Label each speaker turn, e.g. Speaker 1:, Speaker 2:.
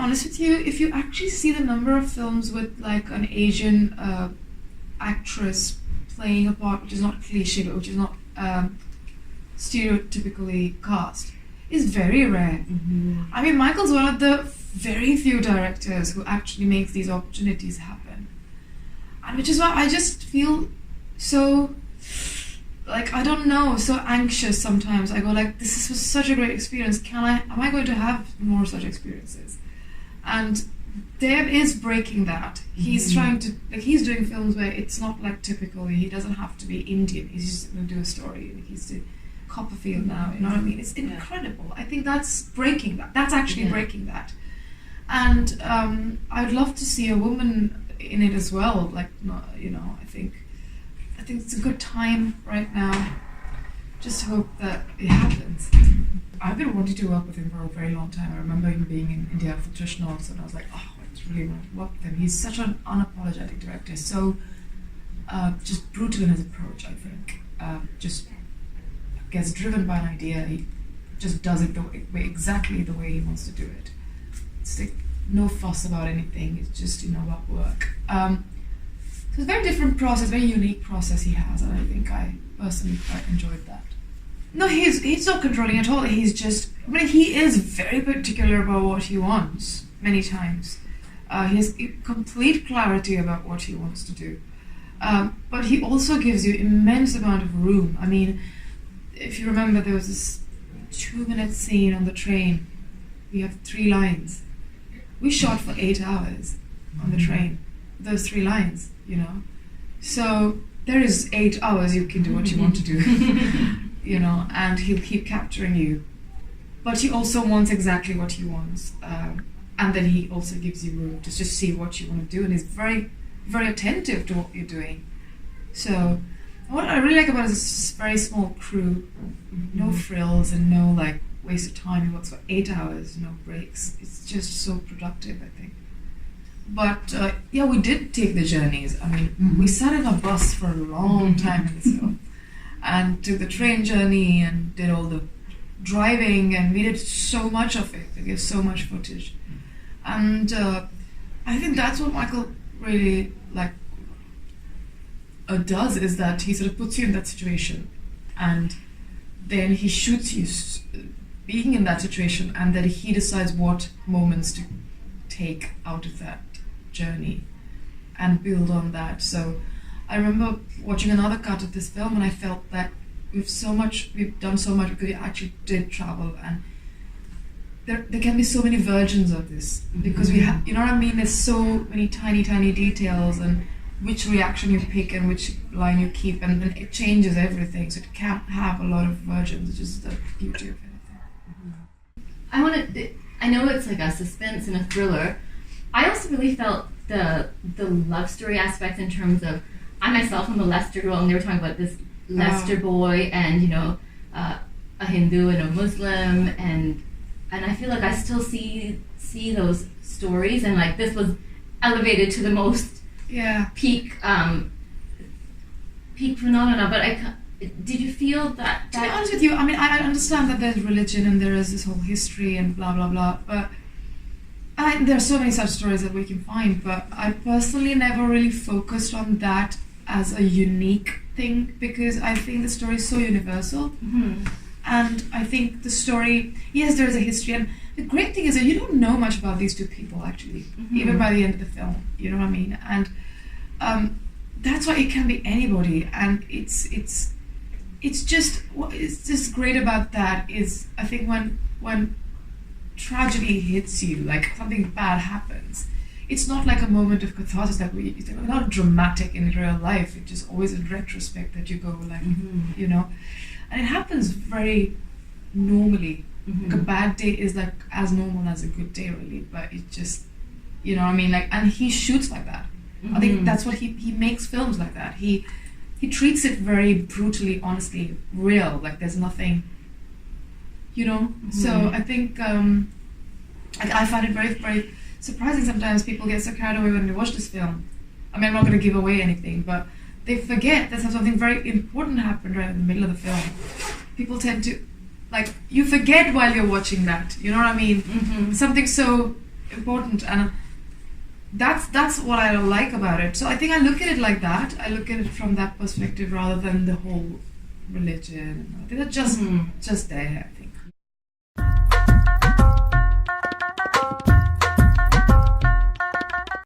Speaker 1: honest with you, if you actually see the number of films with like an Asian actress playing a part which is not cliche, but which is not stereotypically cast, is very rare. I mean, Michael's one of the very few directors who actually makes these opportunities happen. And which is why I just feel so, like, I don't know, so anxious sometimes. I go like, this was such a great experience. Am I going to have more such experiences? And Dev is breaking that. He's trying to, like, he's doing films where it's not like typically, he doesn't have to be Indian. He's just going to do a story. He's doing Copperfield now, you know what I mean? It's incredible. I think that's breaking that. That's actually breaking that. And I'd love to see a woman in it as well. Like, you know, I think it's a good time right now. Just hope that it happens. I've been wanting to work with him for a very long time. I remember him being in India for Trishna also, and I was like, oh, I really want to work with him. He's such an unapologetic director, so just brutal in his approach, I think. Just gets driven by an idea, he just does it exactly the way he wants to do it. It's like no fuss about anything, it's just, you know, about work. So it's a very different process, very unique process he has, and I think I personally quite enjoyed that. No, he's not controlling at all. He's just, I mean, he is very particular about what he wants many times. He has complete clarity about what he wants to do. But he also gives you immense amount of room. I mean, if you remember, there was this 2-minute scene on the train. We have 3 lines. We shot for 8 hours on the train. Those 3 lines, you know. So there is 8 hours you can do what you want to do, you know, and he'll keep capturing you. But he also wants exactly what he wants. And then he also gives you room to just see what you want to do, and he's very, very attentive to what you're doing. So what I really like about it is this very small crew, no frills and no like waste of time. He works for 8 hours, no breaks. It's just so productive, I think. But yeah, we did take the journeys. I mean, we sat in a bus for a long time in this film, and took the train journey and did all the driving, and we did so much of it. We gave so much footage, and I think that's what Michael really like does, is that he sort of puts you in that situation, and then he shoots you being in that situation, and then he decides what moments to take out of that journey and build on that. So I remember watching another cut of this film, and I felt that we've done so much because we actually did travel, and there can be so many versions of this because we have, you know what I mean, there's so many tiny details, and which reaction you pick and which line you keep, and then it changes everything, so it can't have a lot of versions, which is the beauty of it.
Speaker 2: I know it's like a suspense and a thriller. I also really felt the love story aspect in terms of, I myself am a Leicester girl, and they were talking about this Leicester boy and, you know, a Hindu and a Muslim, and I feel like I still see those stories, and like this was elevated to the most peak phenomena. But did you feel that?
Speaker 1: To be honest with you, I mean, I understand that there's religion and there is this whole history and blah blah blah, but there are so many such stories that we can find. But I personally never really focused on that as a unique thing, because I think the story is so universal. And I think the story, yes, there is a history, and the great thing is that you don't know much about these 2 people actually, even by the end of the film. You know what I mean? And that's why it can be anybody, and it's just great about that is, I think when tragedy hits you, like something bad happens, it's not like a moment of catharsis that it's not dramatic in real life. It's just always in retrospect that you go like, you know. And it happens very normally. Like a bad day is like as normal as a good day, really. But it just, you know what I mean? Like, and he shoots like that. I think that's what he makes films like that. He treats it very brutally, honestly, real. Like there's nothing, you know. So I think I find it very, very surprising sometimes. People get so carried away when they watch this film. I mean, I'm not going to give away anything, but they forget that something very important happened right in the middle of the film. People tend to, like, you forget while you're watching that, you know what I mean? Something so important, and that's what I like about it. So I think I look at it like that. I look at it from that perspective rather than the whole religion. I think that's just there